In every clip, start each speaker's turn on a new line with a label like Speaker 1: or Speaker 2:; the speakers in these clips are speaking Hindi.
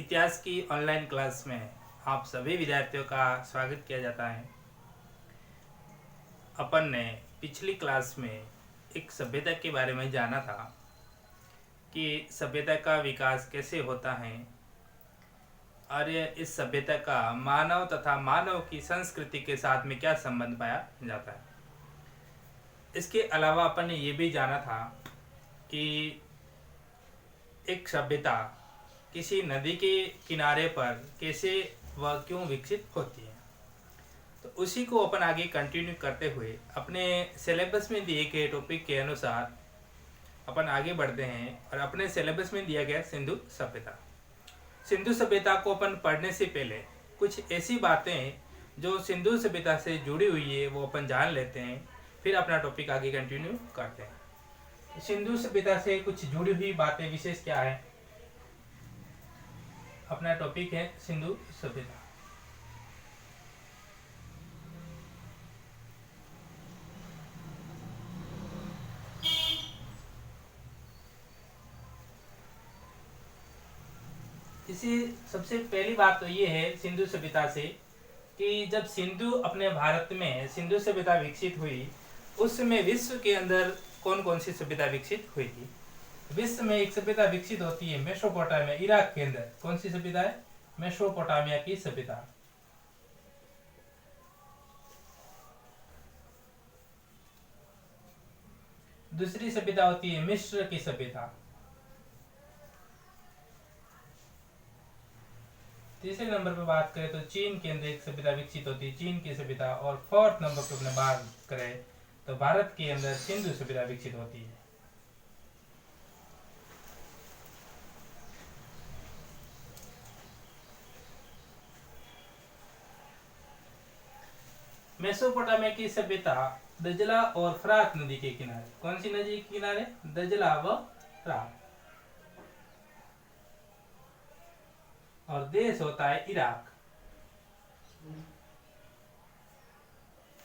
Speaker 1: इतिहास की ऑनलाइन क्लास में आप सभी विद्यार्थियों का स्वागत किया जाता है। अपन ने पिछली क्लास में एक सभ्यता के बारे में जाना था कि सभ्यता का विकास कैसे होता है और इस सभ्यता का मानव तथा मानव की संस्कृति के साथ में क्या संबंध पाया जाता है। इसके अलावा अपन ने ये भी जाना था कि एक सभ्यता किसी नदी के किनारे पर कैसे वह क्यों विकसित होती है। तो उसी को अपन आगे कंटिन्यू करते हुए अपने सिलेबस में दिए गए टॉपिक के अनुसार अपन आगे बढ़ते हैं और अपने सिलेबस में दिया गया सिंधु सभ्यता। सिंधु सभ्यता को अपन पढ़ने से पहले कुछ ऐसी बातें जो सिंधु सभ्यता से जुड़ी हुई है वो अपन जान लेते हैं, फिर अपना टॉपिक आगे कंटिन्यू करते हैं। सिंधु सभ्यता से कुछ जुड़ी हुई बातें विशेष क्या है। अपना टॉपिक है सिंधु सभ्यता। इसी सबसे पहली बात तो ये है सिंधु सभ्यता से कि जब सिंधु अपने भारत में सिंधु सभ्यता विकसित हुई उस समय विश्व के अंदर कौन कौन सी सभ्यता विकसित हुई थी। विश्व में एक सभ्यता विकसित होती है मेसोपोटामिया, इराक के अंदर। कौन सी सभ्यता है? मेसोपोटामिया की सभ्यता। दूसरी सभ्यता होती है मिस्र की सभ्यता। तीसरे नंबर पर बात करें तो चीन के अंदर एक सभ्यता विकसित होती है, चीन की सभ्यता। और फोर्थ नंबर पर अपने बात करें तो भारत के अंदर सिंधु सभ्यता विकसित होती है। मेसोपोटामिया की सभ्यता दजला और फरात नदी के किनारे। कौन सी नदी के किनारे? दजला व फरात। और देश होता है इराक।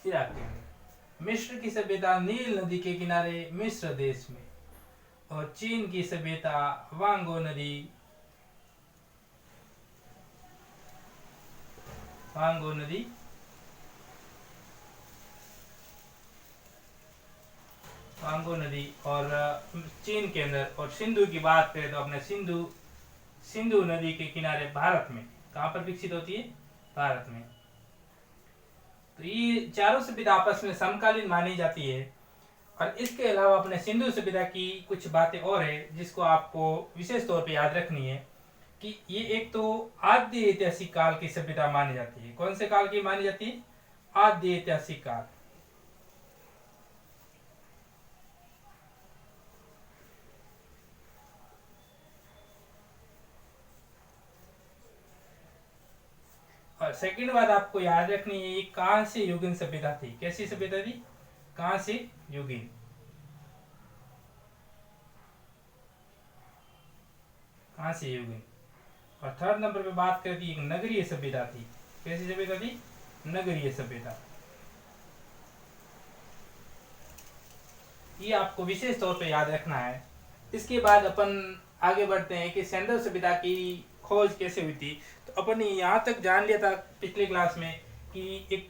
Speaker 1: इराक के अंदर। मिस्र की सभ्यता नील नदी के किनारे मिस्र देश में। और चीन की सभ्यता वांगो नदी, वांगो नदी वांगो नदी और चीन के अंदर। और सिंधु की बात करें तो अपने सिंधु नदी के किनारे भारत में। कहां पर विकसित होती है? भारत में। तो ये चारों सभ्यता आपस में समकालीन मानी जाती है। और इसके अलावा अपने सिंधु सभ्यता की कुछ बातें और है जिसको आपको विशेष तौर पे याद रखनी है कि ये एक तो आद्य ऐतिहासिक काल की सभ्यता मानी जाती है। कौन से काल की मानी जाती है? आद्य ऐतिहासिक काल। और सेकंड बात आपको याद रखनी है, ये कांस्य युगीन सभ्यता थी। कैसी सभ्यता थी? कांस्य युगीन। कांस्य युगीन। और थर्ड नंबर पे बात करती एक नगरीय सभ्यता थी। कैसी सभ्यता थी? नगरीय सभ्यता। ये आपको विशेष तौर पे याद रखना है। इसके बाद अपन आगे बढ़ते हैं कि सिंधु सभ्यता की खोज कैसे हुई थी। तो अपन ने यहाँ तक जान लिया था पिछली क्लास में कि एक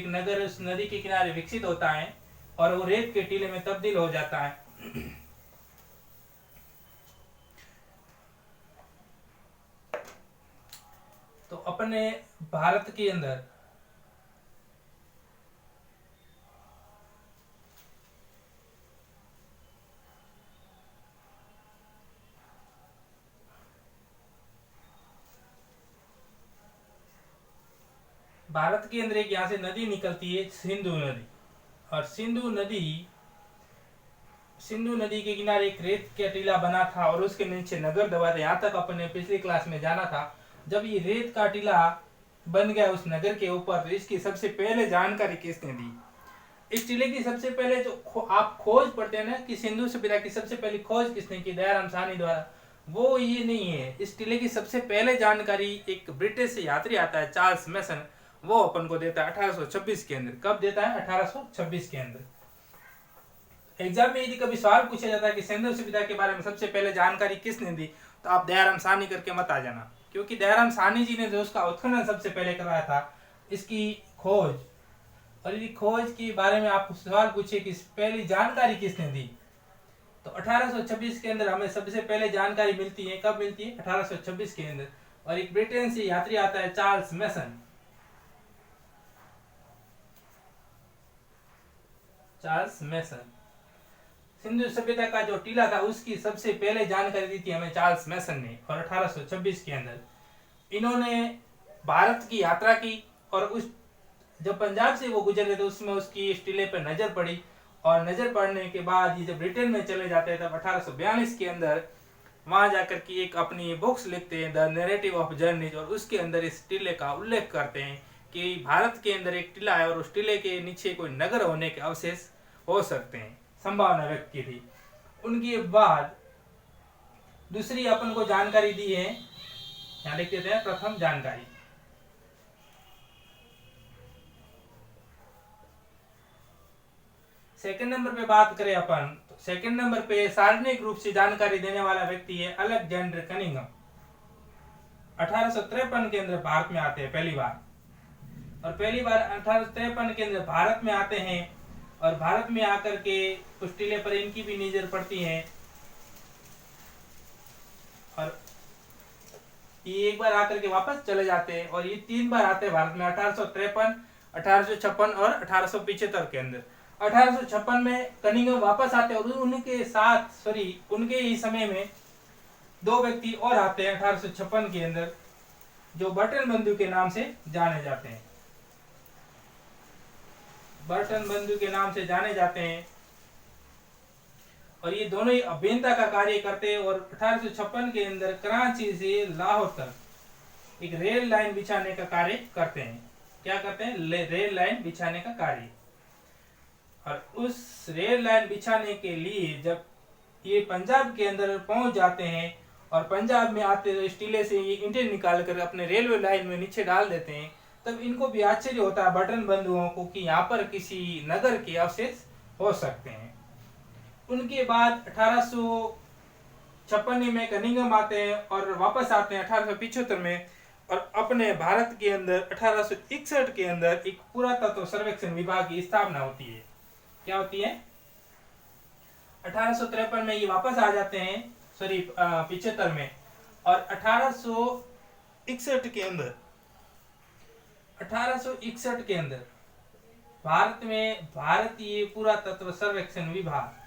Speaker 1: नगर उस नदी के किनारे विकसित होता है और वो रेत के टीले में तब्दील हो जाता है। तो अपने भारत के अंदर एक यहाँ से नदी निकलती है, सिंधु नदी। और सिंधु नदी के किनारे एक रेत का टीला बना था और उसके नीचे नगर दबा था। यहाँ तक अपने पिछली क्लास में जाना था। जब ये रेत का टीला बन गया उस नगर के ऊपर तो इसकी सबसे पहले जानकारी किसने दी? इस टीले की सबसे पहले जो आप खोज पढ़ते हैं ना कि सिंधु सभ्यता की सबसे पहली खोज किसने की? दयाराम साहनी द्वारा। वो ये नहीं है। इस टीले की सबसे पहले जानकारी एक ब्रिटिश यात्री आता है चार्ल्स मैसन, वो अपन को देता है 1826 के अंदर। कब देता है? 1826 के अंदर। एग्जाम में यदि कभी सवाल पूछा जाता है कि सिंधु सभ्यता के बारे में सबसे पहले जानकारी किसने दी, तो आप दयाराम साहनी करके मत आ जाना, क्योंकि दयाराम साहनी जी ने जो उसका उत्खनन सबसे पहले करवाया था, इसकी खोज और इसकी खोज के बारे में आपको सवाल पूछे कि पहली जानकारी किसने दी, तो 1826 के अंदर हमें सबसे पहले जानकारी मिलती है। कब मिलती है? 1826 के अंदर। और एक ब्रिटेन से यात्री आता है, चार्ल्स मैसन। चार्ल्स मैसन सिंधु सभ्यता का जो टीला था उसकी सबसे पहले जानकारी दी थी हमें चार्ल्स मैसन ने, और 1826 के अंदर इन्होंने भारत की यात्रा की, और उस जब पंजाब से वो गुजरे तो उसमें उसकी इस टीले पर नजर पड़ी, और नजर पड़ने के बाद ये जब ब्रिटेन में चले जाते हैं तब 1842 के अंदर वहां जाकर के एक अपनी बुक्स लिखते हैं, द नैरेटिव ऑफ जर्नीज, और उसके अंदर इस टीले का उल्लेख करते हैं कि भारत के अंदर एक टीला है और उस टीले के नीचे कोई नगर होने के अवशेष हो सकते हैं, संभावना व्यक्त की थी। उनके बाद दूसरी अपन को जानकारी दी है, यहाँ लिख देते हैं प्रथम जानकारी। सेकंड नंबर पे बात करें अपन, तो सेकंड नंबर पे सार्वजनिक रूप से जानकारी देने वाला व्यक्ति है अलेक्जेंडर कनिंघम। 1853 के अंदर भारत में आते हैं पहली बार, और पहली बार 1853 के अंदर भारत में आते हैं, और भारत में आकर के उस टीले पर इनकी भी नजर पड़ती है, और ये एक बार आकर के वापस चले जाते हैं, और ये 3 बार आते हैं भारत में, 1853, 1856 और 1875 के अंदर। 1856 में कनिंघम वापस आते हैं, और उनके साथ उनके ही समय में 2 व्यक्ति और आते हैं 1856 के अंदर, जो बर्टन बंधु के नाम से जाने जाते हैं। बर्टन बंधु के नाम से जाने जाते हैं, और ये दोनों ही अभियंता का कार्य करते हैं, और 1856 के अंदर कराची से लाहौर तक एक रेल लाइन बिछाने का कार्य करते हैं। क्या करते हैं? रेल लाइन बिछाने का कार्य। और उस रेल लाइन बिछाने के लिए जब ये पंजाब के अंदर पहुंच जाते हैं, और पंजाब में आते तो इस टीले से ये ईंटें निकाल कर अपने रेलवे लाइन में नीचे डाल देते हैं, तब इनको भी आश्चर्य होता है बटन बंधुओं को कि यहाँ पर किसी नगर के अवशेष हो सकते हैं। उनके बाद 1856 में कनिंघम आते हैं और वापस आते हैं 1875 में, और अपने भारत के अंदर 1861 के अंदर एक पुरातत्व सर्वेक्षण विभाग की स्थापना होती है। क्या होती है? 1853 में ये वापस आ जाते हैं, 75 में, और 1861 के अंदर भारत में भारतीय पुरातत्व सर्वेक्षण विभाग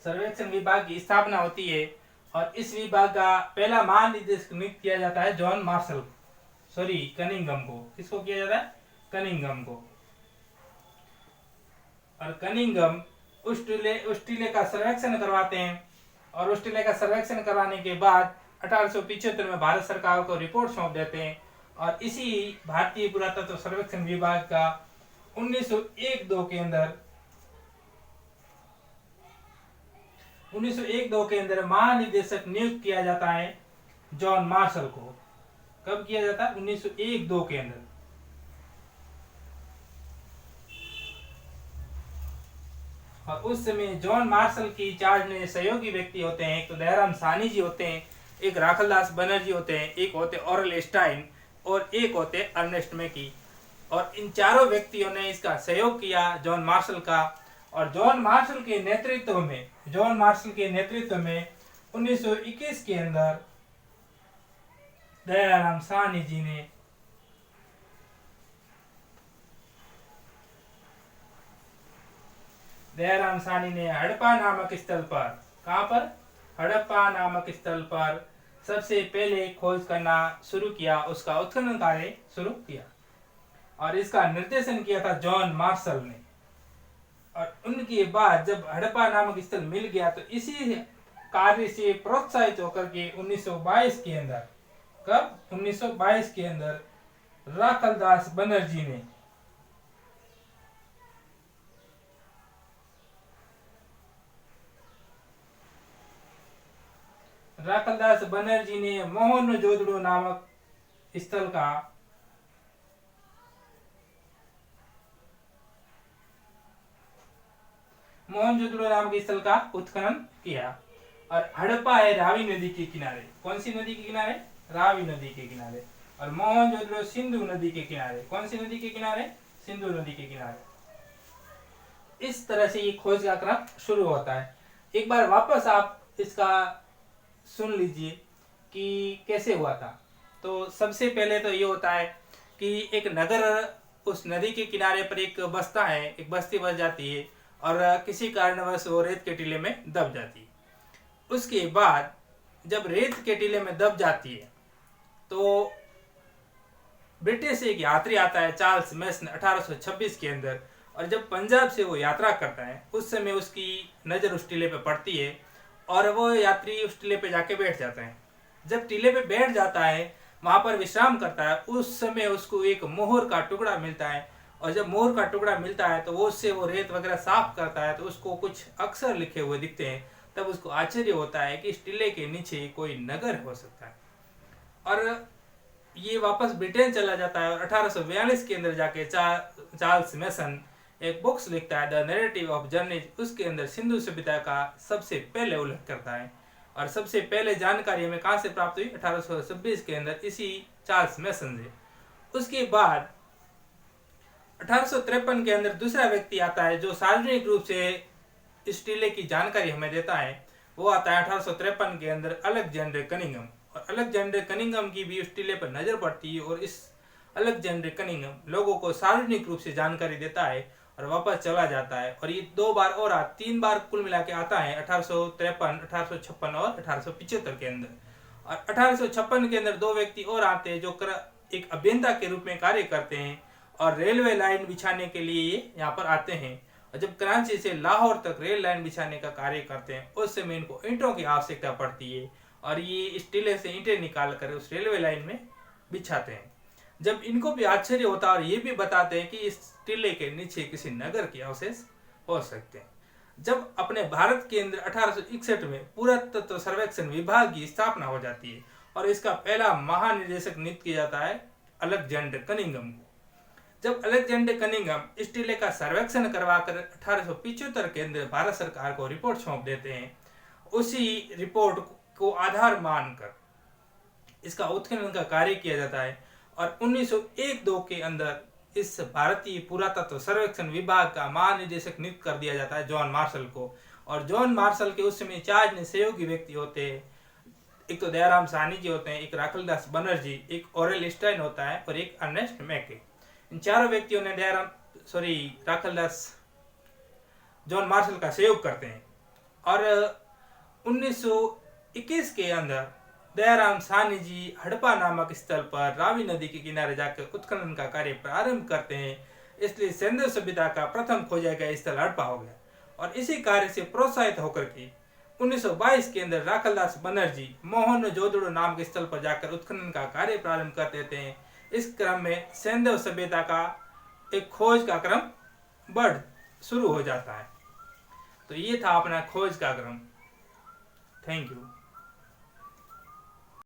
Speaker 1: सर्वेक्षण विभाग की स्थापना होती है, और इस विभाग का पहला महानिदेशक नियुक्त किया जाता है जॉन मार्शल कनिंघम को। किसको किया जाता है? कनिंघम को। और कनिंघम उस टीले का सर्वेक्षण करवाते हैं, और उस टीले का सर्वेक्षण करवाने के बाद 1875 में भारत सरकार को रिपोर्ट सौंप देते हैं, और इसी भारतीय पुरातत्व सर्वेक्षण विभाग का 1901-2 के अंदर महानिदेशक नियुक्त किया जाता है जॉन मार्शल को। कब किया जाता है? 1901-2 के अंदर। और उस समय जॉन मार्शल की चार्ज में सहयोगी व्यक्ति होते हैं, एक तो दयाराम साहनी जी होते हैं, एक राखलदास बनर्जी होते हैं, एक होते ऑरल स्टाइन, और एक होते अर्नेस्ट मैकी। और इन चारों व्यक्तियों ने इसका सहयोग किया जॉन मार्शल का, और जॉन मार्शल के नेतृत्व में 1921 के अंदर दयाराम साहनी जी ने हड़प्पा नामक स्थल पर, कहां पर? हड़प्पा नामक स्थल पर सबसे पहले खोज करना शुरू किया, उसका उत्खनन कार्य शुरू किया, और इसका निर्देशन किया था जॉन मार्शल ने। और उनके बाद जब हड़प्पा नामक स्थल मिल गया तो इसी कार्य से प्रोत्साहित होकर के 1922 के अंदर, कब? 1922 के अंदर राखलदास बनर्जी ने राखलदास बनर्जी ने मोहनजोदड़ो नामक स्थल का उत्खनन किया। और हड़प्पा है रावी नदी के किनारे। कौन सी नदी के किनारे? रावी नदी के किनारे। और मोहनजोदड़ो सिंधु नदी के किनारे। कौन सी नदी के किनारे? सिंधु नदी के किनारे। इस तरह से ये खोज का क्रम शुरू होता है। एक बार वापस आप इसका सुन लीजिए कि कैसे हुआ था। तो सबसे पहले तो ये होता है कि एक नगर उस नदी के किनारे पर एक बस्ता है, एक बस्ती बस जाती है और किसी कारणवश वो रेत के टीले में दब जाती है। उसके बाद जब रेत के टीले में दब जाती है तो ब्रिटिश एक यात्री आता है, चार्ल्स मैसन, 1826 के अंदर। और जब पंजाब से वो यात्रा करता है उस समय उसकी नज़र उस टीले पे पड़ती है और वो यात्री उस टीले पे जाके बैठ जाता है। जब टीले पे बैठ जाता है, वहाँ पर विश्राम करता है, उस समय उसको एक मोहर का टुकड़ा मिलता है। और जब मोहर का टुकड़ा मिलता है तो वो उससे वो रेत वगैरह साफ करता है तो उसको कुछ अक्षर लिखे हुए दिखते हैं। तब उसको आश्चर्य होता है कि इस टीले के नीचे कोई नगर हो सकता है। और ये वापस ब्रिटेन चला जाता है और 1842 के अंदर जाके चार्ल्स मैसन एक बुक्स लिखता है, द नैरेटिव ऑफ जर्नीज। उसके अंदर सिंधु सभ्यता का सबसे पहले उल्लेख करता है। और सबसे पहले जानकारी हमें कहाँ से प्राप्त हुई? 1826 के अंदर इसी चार्ल्स मैसन से। उसके बाद 1853 के अंदर दूसरा व्यक्ति आता है जो सार्वजनिक रूप से इस टीले की जानकारी हमें देता है। वो आता है 1853 के अंदर अलेक्जेंडर कनिंघम। और अलेक्जेंडर कनिंघम की भी उस टीले पर नजर पड़ती है और इस अलेक्जेंडर कनिंघम लोगों को सार्वजनिक रूप से जानकारी देता है और वापस चला जाता है। और ये 2 बार और 3 बार कुल मिला के आता है 1853, 1856 और 1875 के अंदर। और 1856 के अंदर 2 व्यक्ति और आते हैं जो एक अभियंता के रूप में कार्य करते हैं और रेलवे लाइन बिछाने के लिए ये यहाँ पर आते हैं। और जब कराची से लाहौर तक रेल लाइन बिछाने का कार्य करते हैं उस समय इनको ईंटों की आवश्यकता पड़ती है और ये इस टीले से ईंटें निकाल कर उस रेलवे लाइन में बिछाते हैं। जब इनको भी आश्चर्य होता है और ये भी बताते हैं कि इस टीले के नीचे किसी नगर के अवशेष हो सकते हैं। जब अपने भारत के अंदर 1861 में पुरातत्व सर्वेक्षण विभाग की स्थापना हो जाती है और इसका पहला महानिदेशक नियुक्त किया जाता है अलेक्जेंडर कनिंघम को। जब अलेक्जेंडर कनिंघम इस टीले का सर्वेक्षण करवाकर 1875 के अंदर भारत सरकार को रिपोर्ट सौंप देते हैं, उसी रिपोर्ट को आधार मानकर इसका उत्खनन का कार्य किया जाता है। और 1901-2 के अंदर इस भारतीय पुरातत्व सर्वेक्षण विभाग का महानिदेशक नियुक्त कर दिया जाता है जॉन मार्शल को। और जॉन मार्शल के उस समय 4 सहयोगी व्यक्ति होते हैं। एक तो दयाराम साहनी जी होते हैं, एक राखलदास बनर्जी, एक ओरेल स्टाइन होता है और एक अर्नेस्ट मैके। इन चारों व्यक्तियों ने राखलदास जॉन मार्शल का सहयोग करते हैं। और 1921 के अंदर दयाराम साहनी जी हड़प्पा नामक स्थल पर रावी नदी के किनारे जाकर उत्खनन का कार्य प्रारंभ करते हैं। इसलिए सिंधु सभ्यता का प्रथम खोजा गया स्थल हड़प्पा हो गया। और इसी कार्य से प्रोत्साहित होकर के 1922 के अंदर राखलदास बनर्जी मोहनजोदड़ो नाम के स्थल पर जाकर उत्खनन का कार्य प्रारंभ कर देते हैं। इस क्रम में सिंधु सभ्यता का एक खोज का क्रम शुरू हो जाता है। तो ये था अपना खोज का क्रम। Thank you.